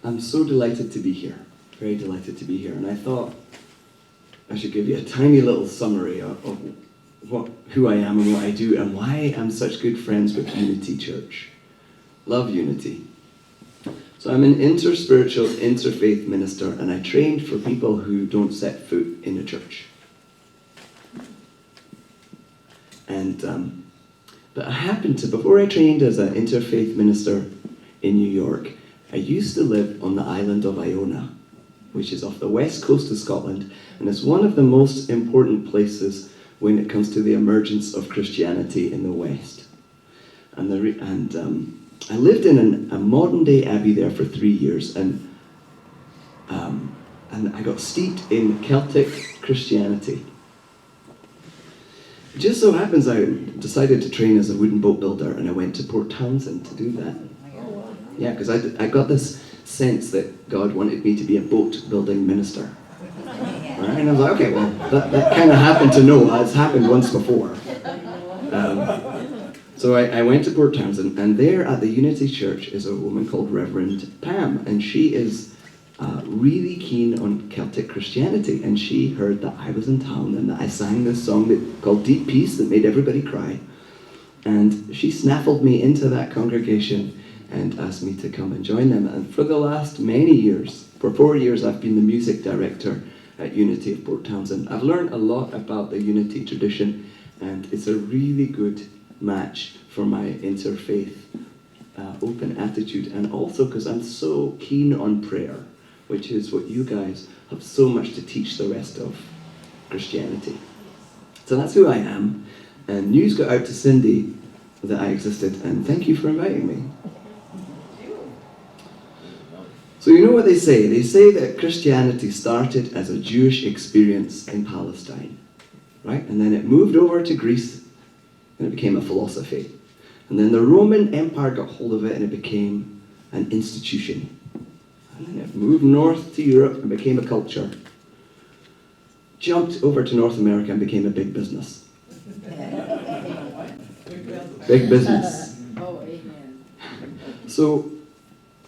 I'm so delighted to be here, very delighted to be here, and I thought I should give you a tiny little summary of who I am and what I do and why I'm such good friends with Unity Church. Love Unity. So I'm an interspiritual, interfaith minister, and I trained for people who don't set foot in a church. But I happened to, before I trained as an interfaith minister in New York, I used to live on the island of Iona, which is off the west coast of Scotland, and it's one of the most important places when it comes to the emergence of Christianity in the West. And I lived in a modern-day abbey there for 3 years, and I got steeped in Celtic Christianity. It just so happens I decided to train as a wooden boat builder, and I went to Port Townsend to do that. Yeah, because I got this sense that God wanted me to be a boat building minister. Right? And I was like, okay, well, that kind of happened to know. It's happened once before. So I went to Port Townsend, and there at the Unity Church is a woman called Reverend Pam, and she is really keen on Celtic Christianity, and she heard that I was in town and that I sang this song called Deep Peace that made everybody cry, and she snaffled me into that congregation and asked me to come and join them. And for the last many years, for 4 years, I've been the music director at Unity of Port Townsend. I've learned a lot about the Unity tradition, and it's a really good match for my interfaith open attitude, and also because I'm so keen on prayer, which is what you guys have so much to teach the rest of Christianity. So that's who I am, and news got out to Cindy that I existed, and thank you for inviting me. So you know what they say? They say that Christianity started as a Jewish experience in Palestine, right? And then it moved over to Greece, and it became a philosophy. And then the Roman Empire got hold of it, and it became an institution. And then it moved north to Europe and became a culture. Jumped over to North America and became a big business. Big business. Oh, amen. So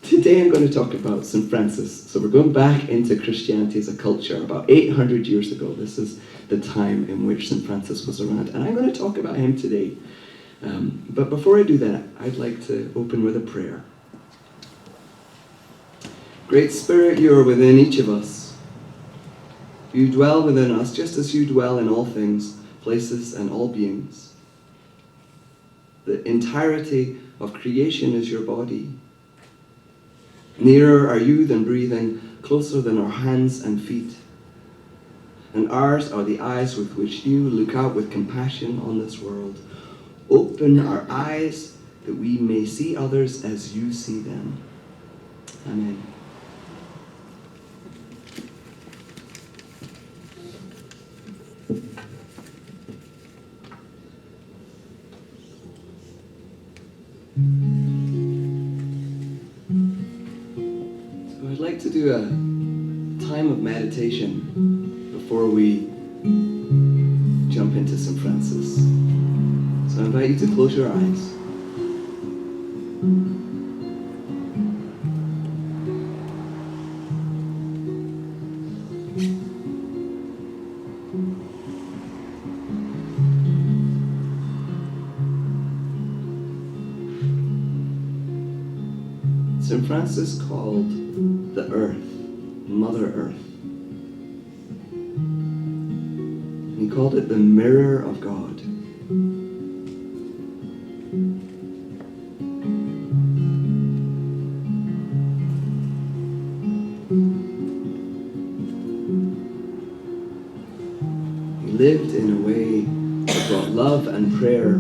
today I'm going to talk about St. Francis. So we're going back into Christianity as a culture about 800 years ago. This is the time in which St. Francis was around, and I'm going to talk about him today. But before I do that, I'd like to open with a prayer. Great Spirit, you are within each of us. You dwell within us just as you dwell in all things, places, and all beings. The entirety of creation is your body. Nearer are you than breathing, closer than our hands and feet. And ours are the eyes with which you look out with compassion on this world. Open our eyes that we may see others as you see them. Amen. So I'd like to do a time of meditation before we jump into St. Francis. So I invite you to close your eyes. St. Francis called the earth Mother Earth. He called it the mirror of God. He lived in a way that brought love and prayer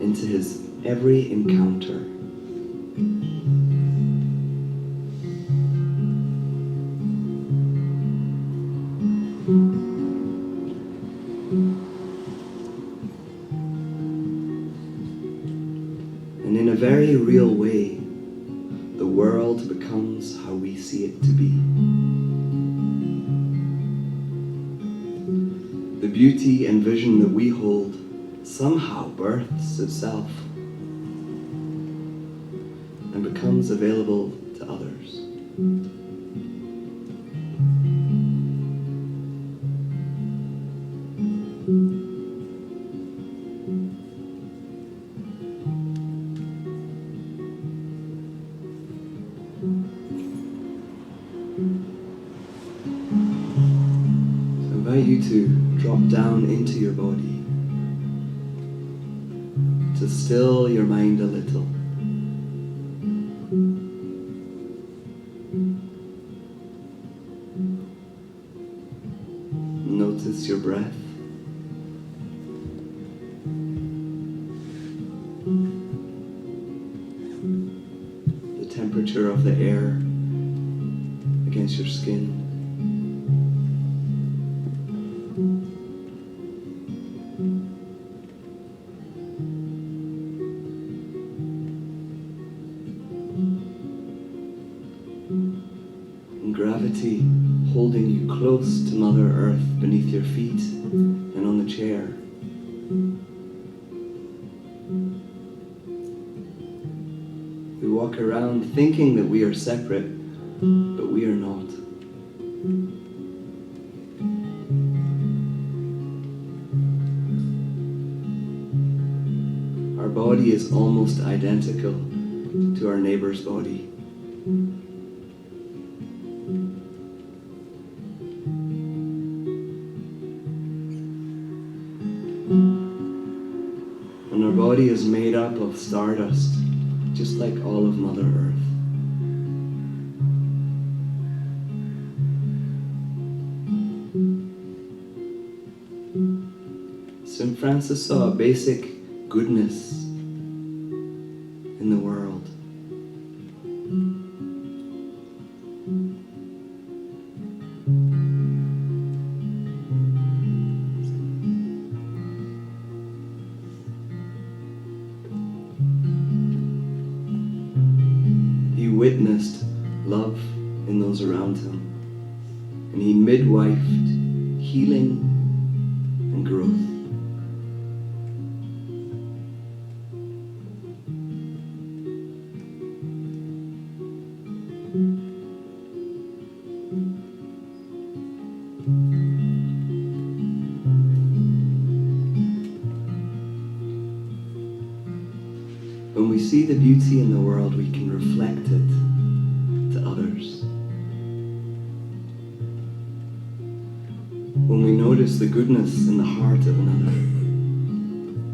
into his every encounter. And in a very real way, the world becomes how we see it to be. The beauty and vision that we hold somehow births itself and becomes available to others. invite you to drop down into your body, to still your mind a little. Notice your breath. The temperature of the air against your skin. And gravity holding you close to Mother Earth beneath your feet and on the chair. We walk around thinking that we are separate, but we are not. Our body is almost identical to our neighbor's body. And our body is made up of stardust, just like all of Mother Earth. St. Francis saw a basic goodness in the world. He witnessed love in those around him, and he midwifed healing and growth. When we see the beauty in the world, we can reflect it to others. When we notice the goodness in the heart of another,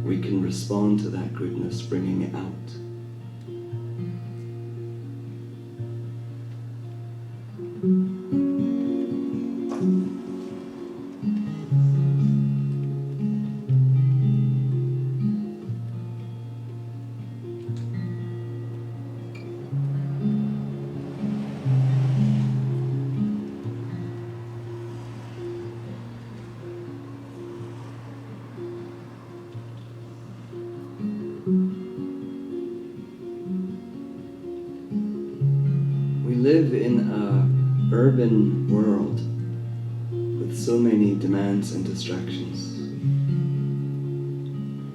we can respond to that goodness, bringing it out. We live in an urban world with so many demands and distractions.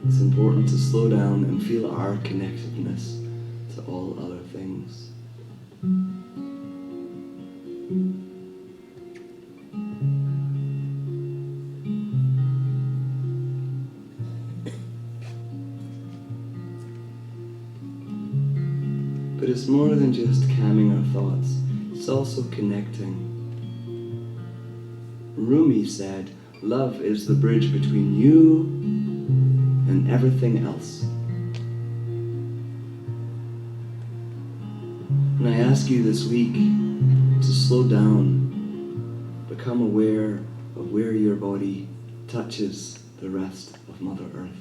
It's important to slow down and feel our connectedness to all other things. But it's more than just calming our thoughts, it's also connecting. Rumi said, love is the bridge between you and everything else. And I ask you this week to slow down, become aware of where your body touches the rest of Mother Earth.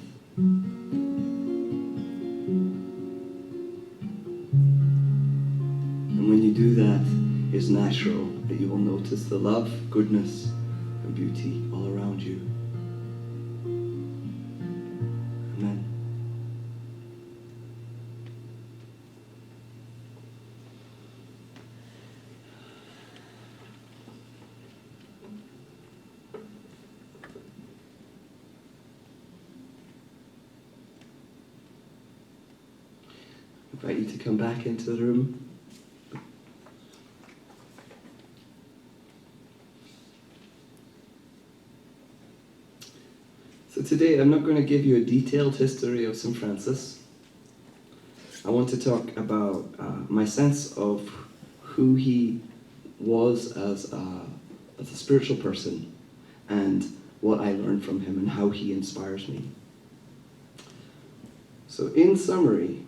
And when you do that, it's natural that you will notice the love, goodness, and beauty all around you. Amen. I invite you to come back into the room. So today I'm not going to give you a detailed history of St. Francis. I want to talk about my sense of who he was as a spiritual person and what I learned from him and how he inspires me. So in summary,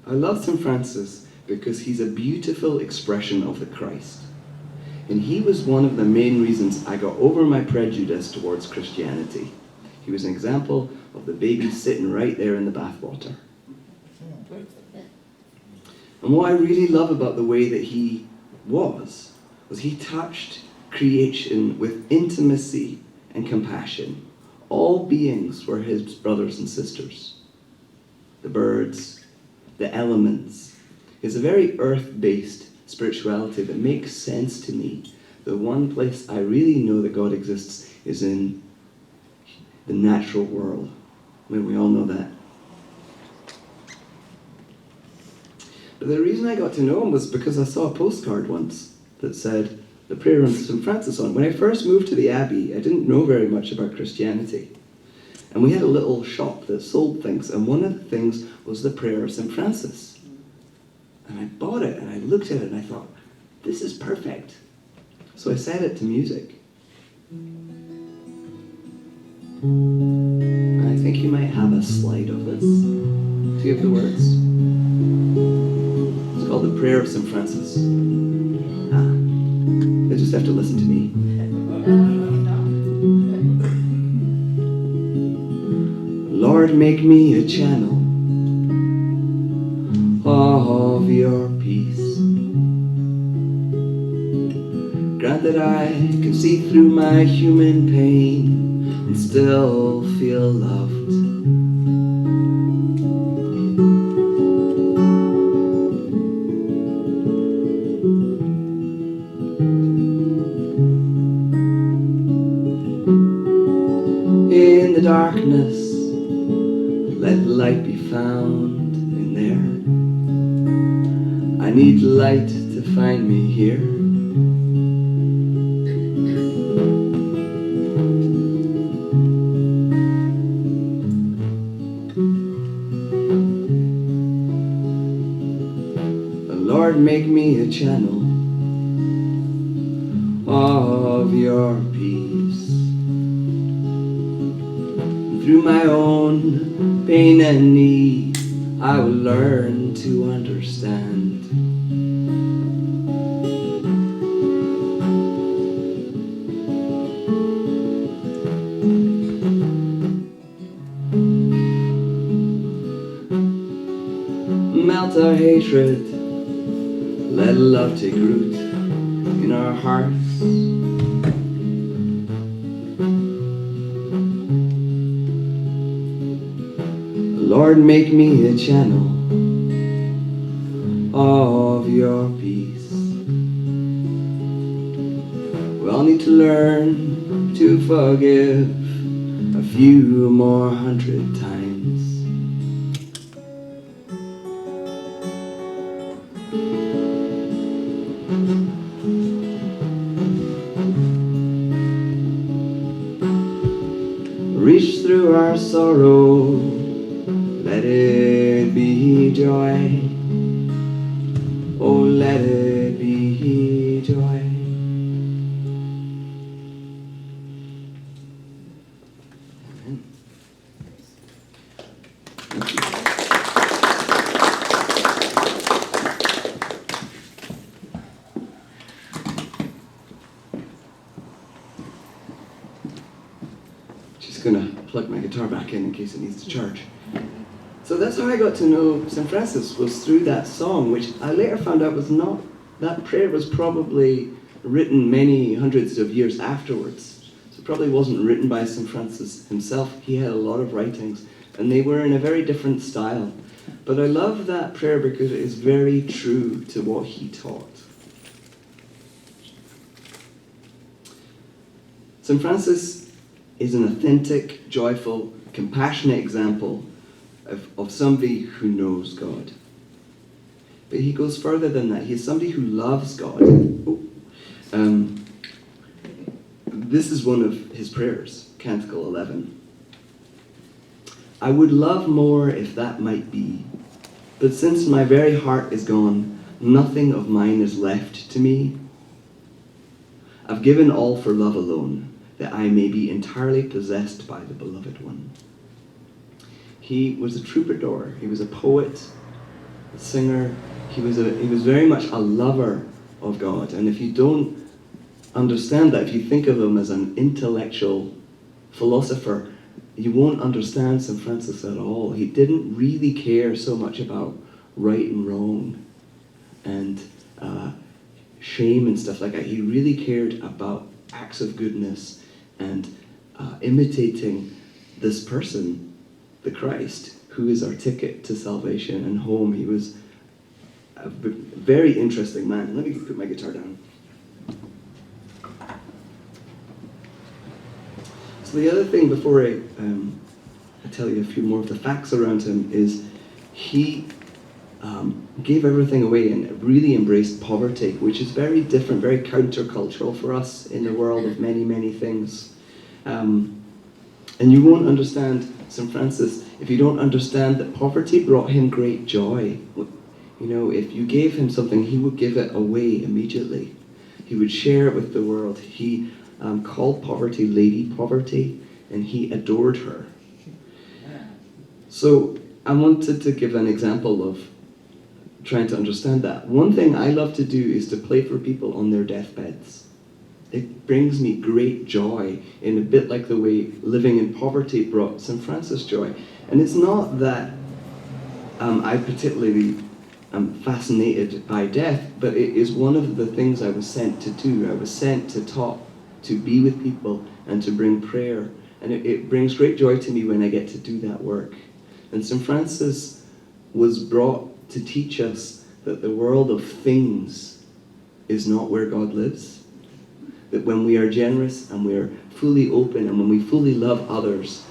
I love St. Francis because he's a beautiful expression of the Christ. And he was one of the main reasons I got over my prejudice towards Christianity. He was an example of the baby sitting right there in the bathwater. And what I really love about the way that he was he touched creation with intimacy and compassion. All beings were his brothers and sisters. The birds, the elements. It's a very earth-based spirituality that makes sense to me. The one place I really know that God exists is in the natural world. I mean, we all know that. But the reason I got to know him was because I saw a postcard once that said the prayer of St. Francis on it. When I first moved to the Abbey, I didn't know very much about Christianity. And we had a little shop that sold things, and one of the things was the prayer of St. Francis. And I bought it, and I looked at it, and I thought, this is perfect. So I set it to music. And I think you might have a slide of this. Do you have the words? It's called the Prayer of St. Francis. You just have to listen to me. Lord, make me a channel of your peace. Grant that I can see through my human pain and still feel loved. In the darkness, let light be found in there. I need light to find me here. Lord, make me a channel of your peace. Through my own pain and need, I will learn to understand. Melt our hatred, let love take root in our hearts. Lord, make me a channel of your peace. We all need to learn to forgive a few more hundred times. Reach through our sorrow, let it be joy. Oh, let it be joy. Amen. Thank you. Just gonna plug my guitar back in case it needs to charge. So that's how I got to know St. Francis, was through that song, which I later found out was not, that prayer was probably written many hundreds of years afterwards. So it probably wasn't written by St. Francis himself. He had a lot of writings, and they were in a very different style. But I love that prayer because it is very true to what he taught. St. Francis is an authentic, joyful, compassionate example of somebody who knows God. But he goes further than that. He's somebody who loves God. This is one of his prayers, Canticle 11. I would love more if that might be, but since my very heart is gone, nothing of mine is left to me. I've given all for love alone, that I may be entirely possessed by the beloved one. He was a troubadour. He was a poet, a singer. He was very much a lover of God. And if you don't understand that, if you think of him as an intellectual philosopher, you won't understand St. Francis at all. He didn't really care so much about right and wrong and shame and stuff like that. He really cared about acts of goodness and imitating this person, the Christ, who is our ticket to salvation and home. He was a very interesting man. Let me put my guitar down. So the other thing, before I tell you a few more of the facts around him, is he gave everything away and really embraced poverty, which is very different, very countercultural for us in the world of many, many things. And you won't understand St. Francis if you don't understand that poverty brought him great joy. You know, if you gave him something, he would give it away immediately. He would share it with the world. He called poverty Lady Poverty, and he adored her. So I wanted to give an example of trying to understand that. One thing I love to do is to play for people on their deathbeds. It brings me great joy, in a bit like the way living in poverty brought St. Francis joy. And it's not that I particularly am fascinated by death, but it is one of the things I was sent to do. I was sent to talk, to be with people, and to bring prayer. And it brings great joy to me when I get to do that work. And St. Francis was brought to teach us that the world of things is not where God lives. That when we are generous and we are fully open and when we fully love others,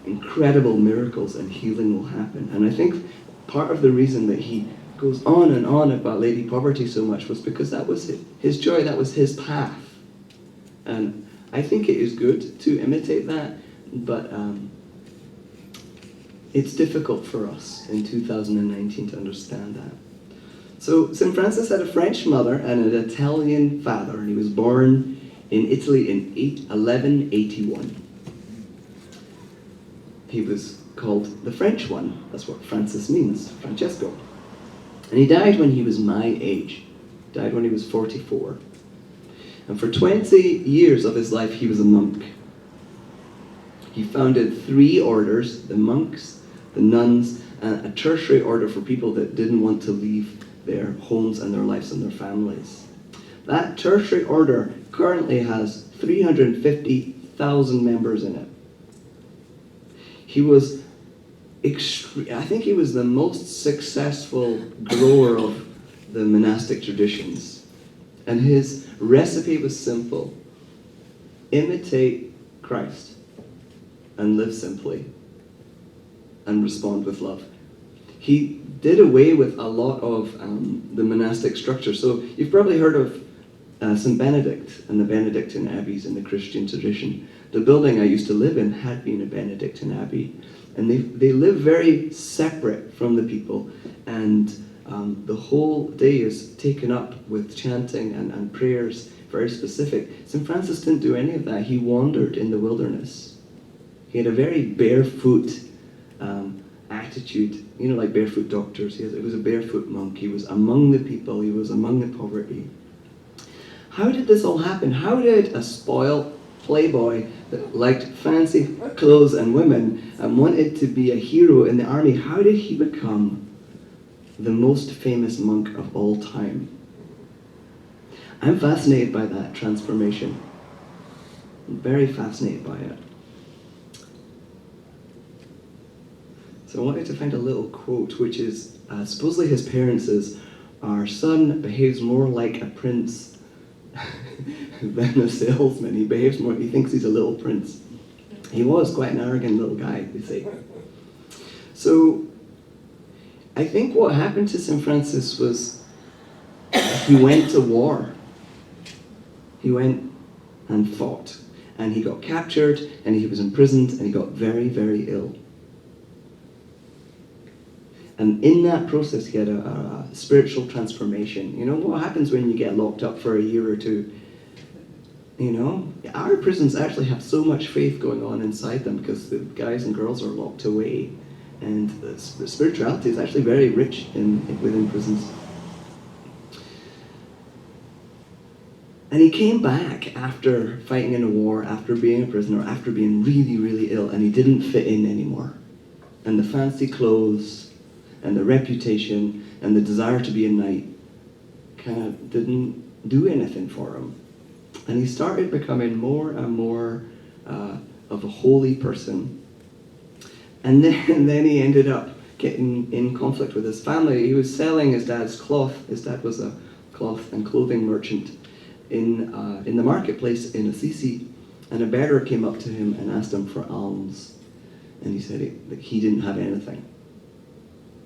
incredible miracles and healing will happen. And I think part of the reason that he goes on and on about Lady Poverty so much was because that was his joy, that was his path. And I think it is good to imitate that, but it's difficult for us in 2019 to understand that. So St. Francis had a French mother and an Italian father, and he was born in Italy in 1181. He was called the French one. That's what Francis means, Francesco. And he died when he was my age. Died when he was 44. And for 20 years of his life, he was a monk. He founded 3 orders, the monks, the nuns, and a tertiary order for people that didn't want to leave their homes and their lives and their families. That tertiary order currently has 350,000 members in it. He was I think he was the most successful grower of the monastic traditions. And his recipe was simple. Imitate Christ and live simply and respond with love. He did away with a lot of the monastic structure. So you've probably heard of St. Benedict and the Benedictine abbeys in the Christian tradition. The building I used to live in had been a Benedictine abbey. And they live very separate from the people. And the whole day is taken up with chanting and prayers, very specific. St. Francis didn't do any of that. He wandered in the wilderness. He had a very barefoot attitude, you know, like barefoot doctors. He was a barefoot monk. He was among the people. He was among the poverty. How did this all happen? How did a spoiled playboy that liked fancy clothes and women and wanted to be a hero in the army, how did he become the most famous monk of all time? I'm fascinated by that transformation. I'm very fascinated by it. So I wanted to find a little quote, which is, supposedly his parents is, "Our son behaves more like a prince than a salesman. He behaves more, he thinks he's a little prince." He was quite an arrogant little guy, they say. So I think what happened to St. Francis was he went to war. He went and fought. And he got captured, and he was imprisoned, and he got very, very ill. And in that process, he had a spiritual transformation. You know what happens when you get locked up for a year or two? You know, our prisons actually have so much faith going on inside them because the guys and girls are locked away, and the spirituality is actually very rich within prisons. And he came back after fighting in a war, after being a prisoner, after being really, really ill, and he didn't fit in anymore. And the fancy clothes, and the reputation, and the desire to be a knight kind of didn't do anything for him. And he started becoming more and more of a holy person. And then he ended up getting in conflict with his family. He was selling his dad's cloth. His dad was a cloth and clothing merchant in the marketplace in Assisi. And a beggar came up to him and asked him for alms. And he said that he didn't have anything.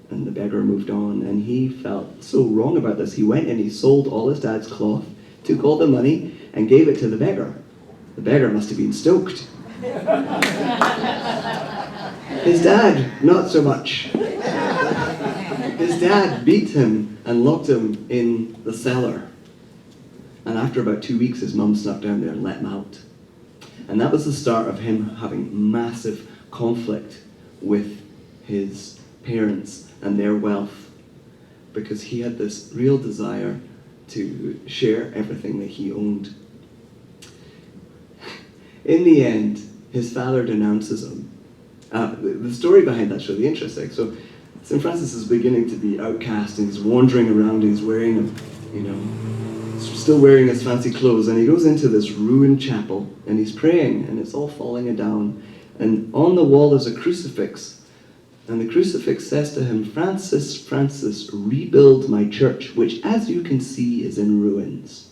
And the beggar moved on, and he felt so wrong about this. He went and he sold all his dad's cloth, took all the money, and gave it to the beggar. The beggar must have been stoked. His dad, not so much. His dad beat him and locked him in the cellar. And after about 2 weeks, his mum snuck down there and let him out. And that was the start of him having massive conflict with his parents and their wealth, because he had this real desire to share everything that he owned. In the end, his father denounces him. The story behind that's really interesting. So St. Francis is beginning to be outcast, and he's wandering around, and he's wearing still wearing his fancy clothes, and he goes into this ruined chapel, and he's praying, and it's all falling down. And on the wall is a crucifix, and the crucifix says to him, "Francis, Francis, rebuild my church, which, as you can see, is in ruins."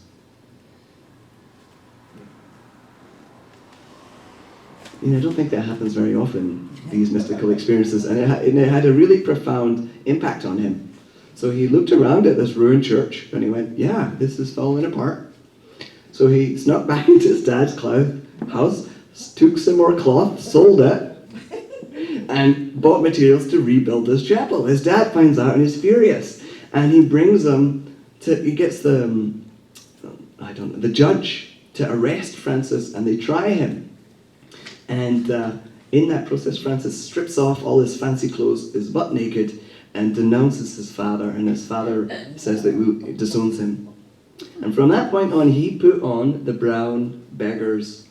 I don't think that happens very often, these mystical experiences, and it had a really profound impact on him. So he looked around at this ruined church, and he went, yeah, this is falling apart. So he snuck back into his dad's house, took some more cloth, sold it, and bought materials to rebuild this chapel. His dad finds out and he's furious, and he brings he gets the judge to arrest Francis, and they try him. And in that process, Francis strips off all his fancy clothes, is butt naked, and denounces his father, and his father says that he disowns him. And from that point on, he put on the brown beggar's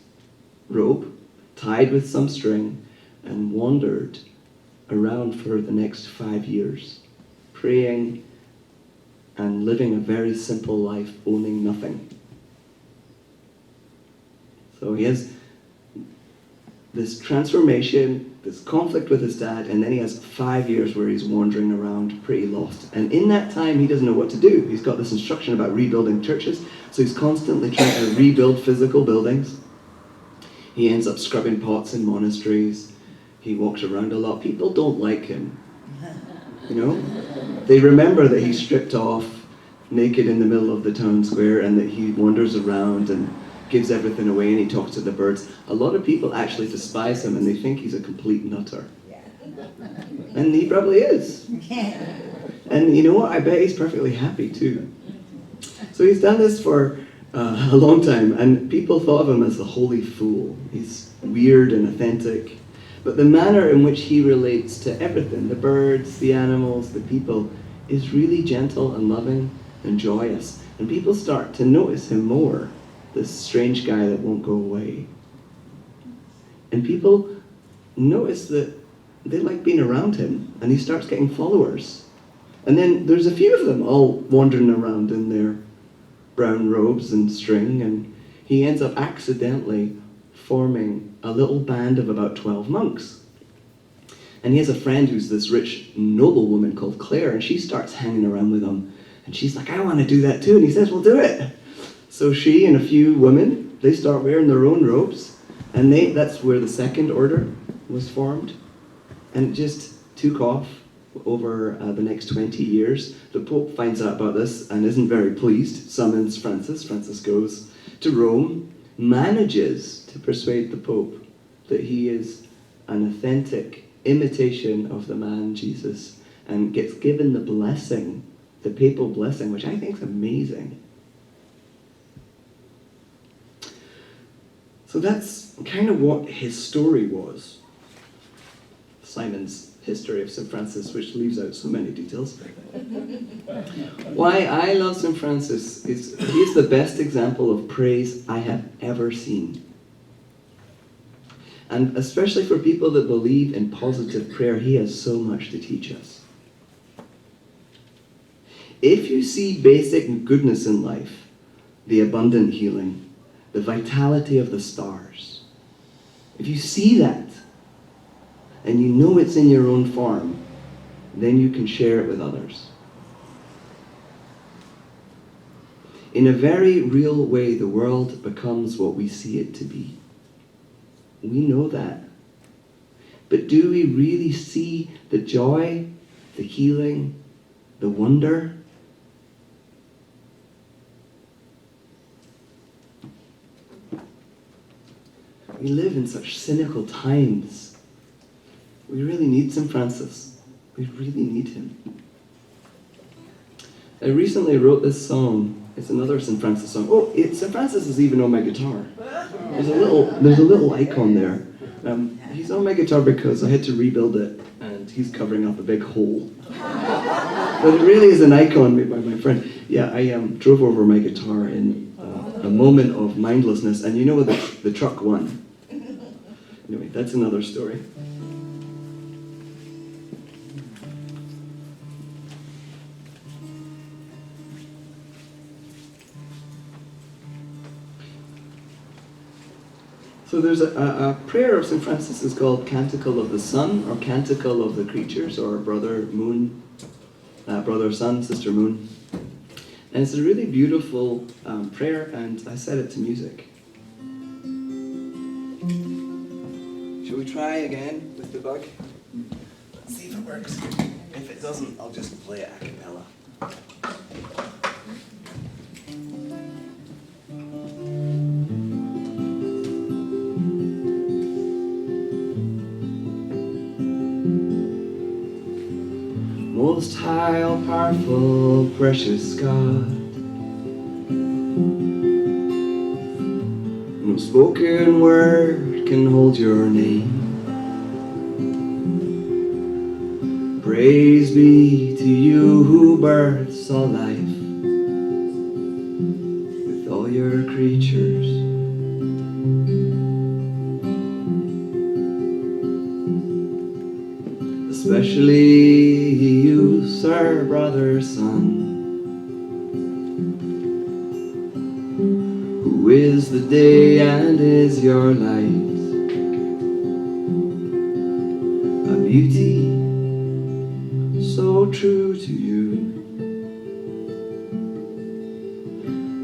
robe, tied with some string, and wandered around for the next 5 years, praying and living a very simple life, owning nothing. So he has this transformation, this conflict with his dad, and then he has 5 years where he's wandering around pretty lost. And in that time, he doesn't know what to do. He's got this instruction about rebuilding churches, so he's constantly trying to rebuild physical buildings. He ends up scrubbing pots in monasteries. He walks around a lot. People don't like him. They remember that he's stripped off, naked in the middle of the town square, and that he wanders around and gives everything away, and he talks to the birds. A lot of people actually despise him, and they think he's a complete nutter. And he probably is. And you know what? I bet he's perfectly happy too. So he's done this for a long time, and people thought of him as the holy fool. He's weird and authentic. But the manner in which he relates to everything, the birds, the animals, the people, is really gentle and loving and joyous. And people start to notice him more, this strange guy that won't go away. And people notice that they like being around him, and he starts getting followers. And then there's a few of them all wandering around in their brown robes and string, and he ends up accidentally forming a little band of about 12 monks. And he has a friend who's this rich noblewoman called Claire, and she starts hanging around with him, and she's like, I want to do that too, and he says, well, do it. So she and a few women, they start wearing their own robes, and that's where the second order was formed, and it just took off over the next 20 years. The Pope finds out about this and isn't very pleased, summons Francis. Francis goes to Rome, manages to persuade the Pope that he is an authentic imitation of the man Jesus, and gets given the blessing, the papal blessing, which I think is amazing. So that's kind of what his story was. Simon's history of St. Francis, which leaves out so many details. Why I love St. Francis is he's the best example of praise I have ever seen. And especially for people that believe in positive prayer, he has so much to teach us. If you see basic goodness in life, the abundant healing, the vitality of the stars, if you see that, and you know it's in your own form, then you can share it with others. In a very real way, the world becomes what we see it to be. We know that. But do we really see the joy, the healing, the wonder? We live in such cynical times. We really need St. Francis. We really need him. I recently wrote this song. It's another St. Francis song. Oh, St. Francis is even on my guitar. There's a little icon there. He's on my guitar because I had to rebuild it, and he's covering up a big hole. But it really is an icon made by my friend. Yeah, I drove over my guitar in a moment of mindlessness, and you know what? The truck won. Anyway, that's another story. So there's a prayer of St. Francis is called Canticle of the Sun, or Canticle of the Creatures, or Brother Moon, Brother Sun, Sister Moon. And it's a really beautiful prayer, and I set it to music. Shall we try again with the bug? Let's see if it works. If it doesn't, I'll just play it a cappella. Most high, all powerful, precious God, no spoken word can hold your name. Praise be to you who births all life with all your creatures. Especially you, Sir, Brother Sun, who is the day and is your light, a beauty so true to you.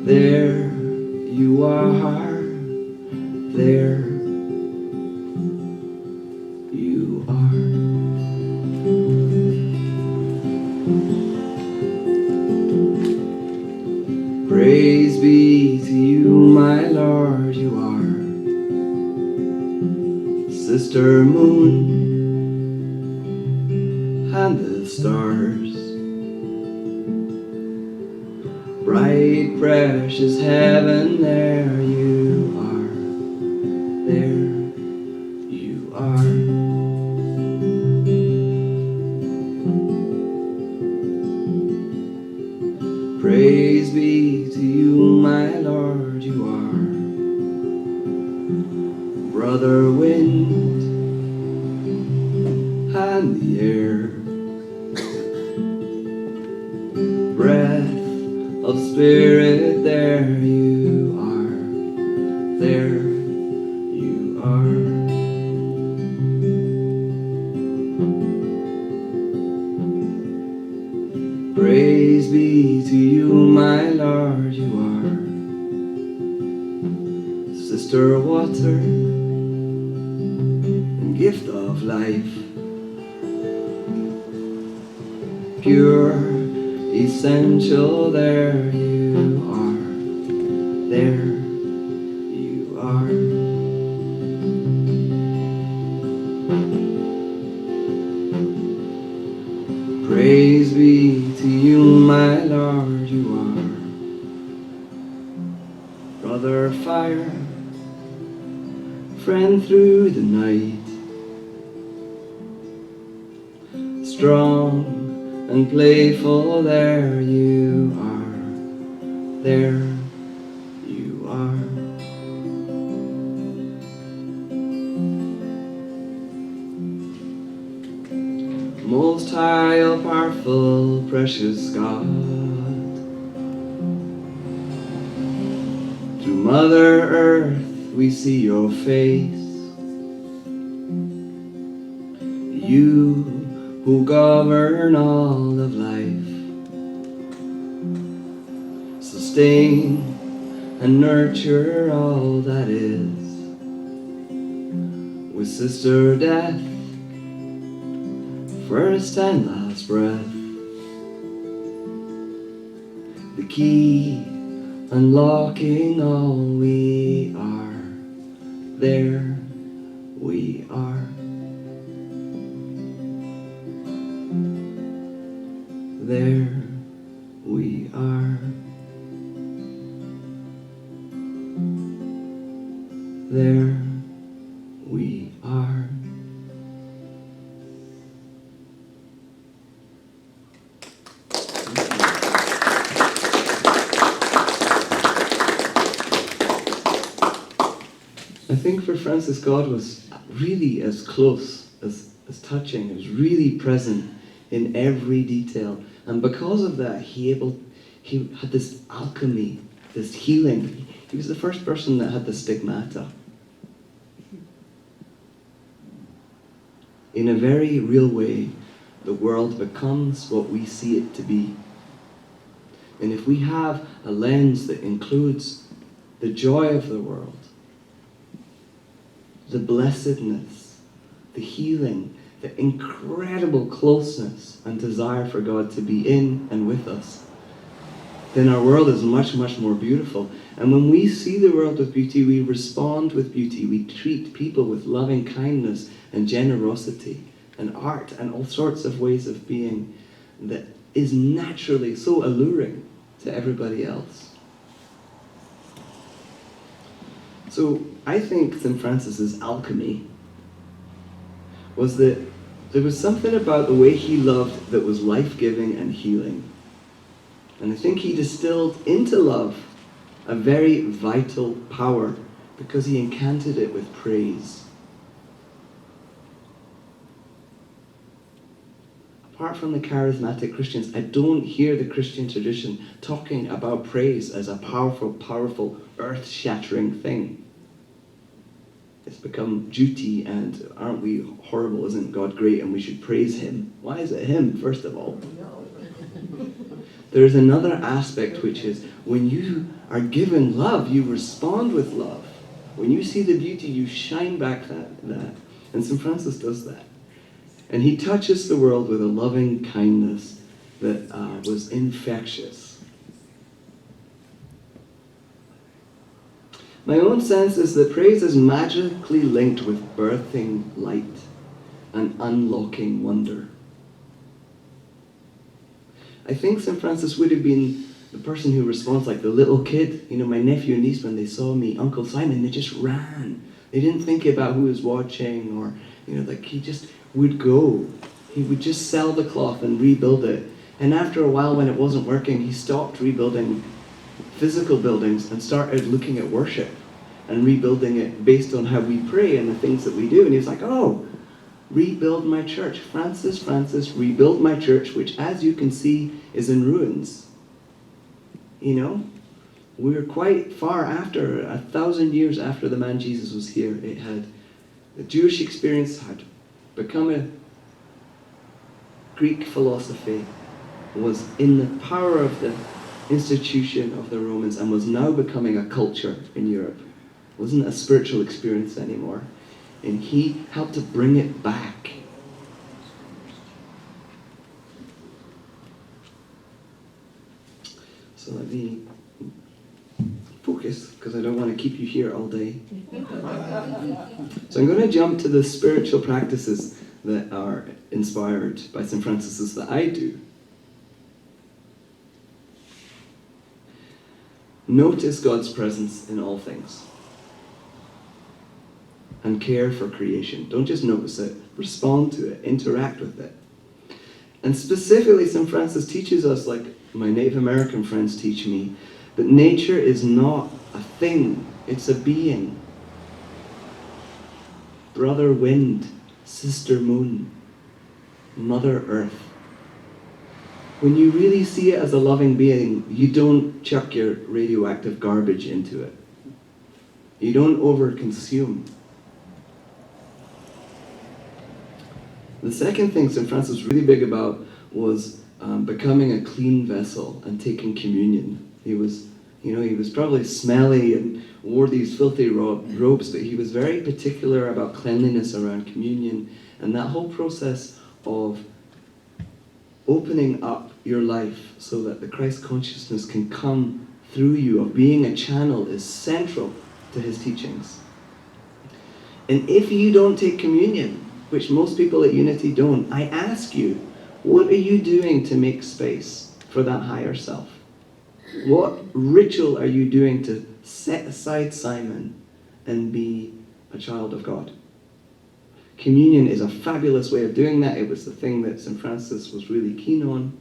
There you are, there you are. Praise be to you, my Lord, you are. Sister Moon and the stars, bright, precious heaven, there you are, there you are. Praise be to you, my Lord, you are. Brother Wind and the air, breath of spirit, there you are, there you are. Praise be to you, my Lord, you are. Sister Water and gift of life, pure, essential, there you are, there you are. Praise be to you, my Lord, you are. Brother Fire friend through the night. Strong and playful, there you are, there you are. Most high, all powerful, precious God, through Mother Earth we see your face. You who govern all of life, sustain and nurture all that is. With Sister Death, first and last breath, the key unlocking all we are, there we are. There we are. There we are. I think for Francis, God was really as close, as touching, as really present in every detail. And because of that, he had this alchemy, this healing. He was the first person that had the stigmata. In a very real way, the world becomes what we see it to be. And if we have a lens that includes the joy of the world, the blessedness, the healing, the incredible closeness and desire for God to be in and with us, then our world is much, much more beautiful. And when we see the world with beauty, we respond with beauty. We treat people with loving kindness and generosity and art and all sorts of ways of being that is naturally so alluring to everybody else. So I think St. Francis's alchemy was that there was something about the way he loved that was life-giving and healing. And I think he distilled into love a very vital power because he encanted it with praise. Apart from the charismatic Christians, I don't hear the Christian tradition talking about praise as a powerful, powerful, earth-shattering thing. It's become duty and aren't we horrible, isn't God great, and we should praise him. Why is it him, first of all? There is another aspect, which is when you are given love, you respond with love. When you see the beauty, you shine back that. And St. Francis does that. And he touches the world with a loving kindness that was infectious. My own sense is that praise is magically linked with birthing light and unlocking wonder. I think St. Francis would have been the person who responds like the little kid. You know, my nephew and niece, when they saw me, Uncle Simon, they just ran. They didn't think about who was watching or, like he just would go. He would just sell the cloth and rebuild it. And after a while, when it wasn't working, he stopped rebuilding physical buildings and started looking at worship and rebuilding it based on how we pray and the things that we do. And he was like, oh, rebuild my church. Francis, rebuild my church, which, as you can see, is in ruins. We're quite far after, 1,000 years after the man Jesus was here. The Jewish experience had become a Greek philosophy, was in the power of the institution of the Romans, and was now becoming a culture in Europe. It wasn't a spiritual experience anymore. And he helped to bring it back. So let me focus, because I don't want to keep you here all day. So I'm going to jump to the spiritual practices that are inspired by St. Francis that I do. Notice God's presence in all things. and care for creation. Don't just notice it, respond to it, interact with it. And specifically, St. Francis teaches us, like my Native American friends teach me, that nature is not a thing, it's a being. Brother wind, sister moon, mother earth. When you really see it as a loving being, you don't chuck your radioactive garbage into it. You don't overconsume. The second thing St. Francis was really big about was becoming a clean vessel and taking communion. He was probably smelly and wore these filthy robes, but he was very particular about cleanliness around communion, and that whole process of opening up your life so that the Christ consciousness can come through you, of being a channel, is central to his teachings. And if you don't take communion, which most people at Unity don't, I ask you, what are you doing to make space for that higher self? What ritual are you doing to set aside Simon and be a child of God? Communion is a fabulous way of doing that. It was the thing that St. Francis was really keen on.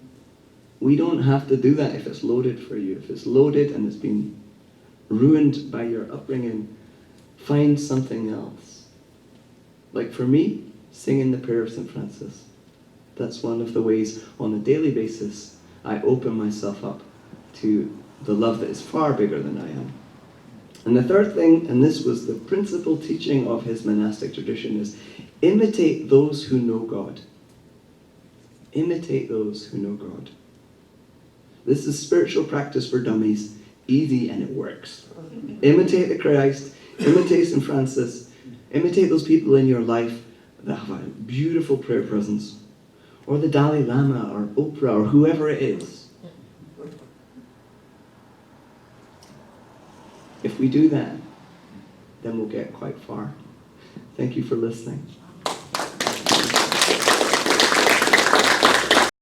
We don't have to do that if it's loaded for you. If it's loaded and it's been ruined by your upbringing, find something else. Like for me, singing the prayer of St. Francis. That's one of the ways on a daily basis I open myself up to the love that is far bigger than I am. And the third thing, and this was the principal teaching of his monastic tradition, is imitate those who know God. Imitate those who know God. This is spiritual practice for dummies, easy, and it works. Imitate the Christ, imitate St. Francis, imitate those people in your life that have a beautiful prayer presence, or the Dalai Lama, or Oprah, or whoever it is. If we do that, then we'll get quite far. Thank you for listening.